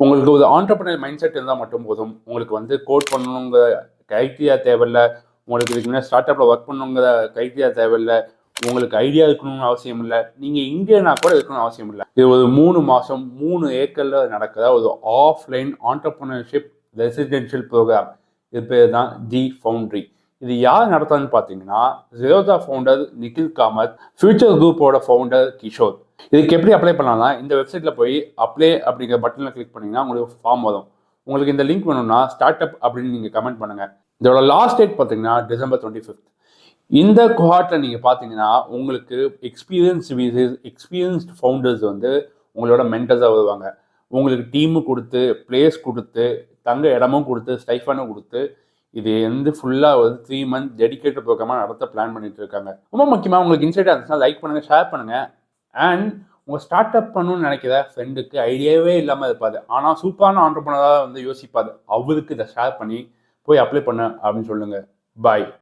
உங்களுக்கு ஒரு entrepreneur mind set இருந்தால் மட்டும் போதும். உங்களுக்கு வந்து கோட் பண்ணணுங்கிற க்ரைட்டீரியா தேவையில்லை. உங்களுக்கு இதுக்கு முன்னாடி ஸ்டார்ட் அப்பில் ஒர்க் பண்ணணுங்கிற க்ரைட்டீரியா தேவையில்லை. உங்களுக்கு ஐடியா இருக்கணும்னு அவசியம் இல்லை. நீங்கள் இந்தியனா கூட இருக்கணும்னு அவசியம் இல்லை. இது ஒரு 3 மாதம் 3 ஏக்கரில் நடக்கிற ஒரு ஆஃப்லைன் ஆண்டர்பிரினர்ஷிப் ரெசிடென்ஷியல் ப்ரோக்ராம். இது பேர் தான் தி ஃபவுண்ட்ரி. இது யார் நடத்துறதுன்னு பார்த்தீங்கன்னா, ஜெரோதா ஃபவுண்டர் நிகில் காமத், ஃபியூச்சர் குரூப்போட ஃபவுண்டர் கிஷோர். இதுக்கு எப்படி அப்ளை பண்ணலாம்னா, இந்த வெப்சைட்டில் போய் அப்ளை அப்படிங்கிற பட்டனில் கிளிக் பண்ணிங்கன்னா உங்களுக்கு ஃபார்ம் வரும். உங்களுக்கு இந்த லிங்க் வேணும்னா ஸ்டார்ட் அப் அப்படின்னு நீங்கள் கமெண்ட் பண்ணுங்கள். இதோட லாஸ்ட் டேட் பார்த்தீங்கன்னா December 25. இந்த கோஹார்ட்டில் நீங்கள் பார்த்தீங்கன்னா உங்களுக்கு எக்ஸ்பீரியன்ஸ்டு ஃபவுண்டர்ஸ் வந்து உங்களோட மென்டர்ஸாக வருவாங்க. உங்களுக்கு டீமு கொடுத்து, பிளேஸ் கொடுத்து, தங்க இடமும் கொடுத்து, ஸ்டைஃபனும் கொடுத்து, இது வந்து ஃபுல்லாக வந்து 3 month டெடிகேட்டட் ப்ரோக்ராமாக நடத்த பிளான் பண்ணிட்டு இருக்காங்க. ரொம்ப முக்கியமாக உங்களுக்கு இன்சைட்டாக இருந்துச்சுன்னா லைக் பண்ணுங்கள், ஷேர் பண்ணுங்கள். அண்ட் உங்கள் ஸ்டார்ட் அப் பண்ணணும்னு நினைக்கிற ஃப்ரெண்டுக்கு ஐடியாவே இல்லாமல் இருப்பாது, ஆனால் சூப்பரான ஆண்டர்பிரினராக வந்து யோசிப்பாது, அவருக்கு இதை ஷேர் பண்ணி போய் அப்ளை பண்ண அப்படின்னு சொல்லுங்கள். பாய்.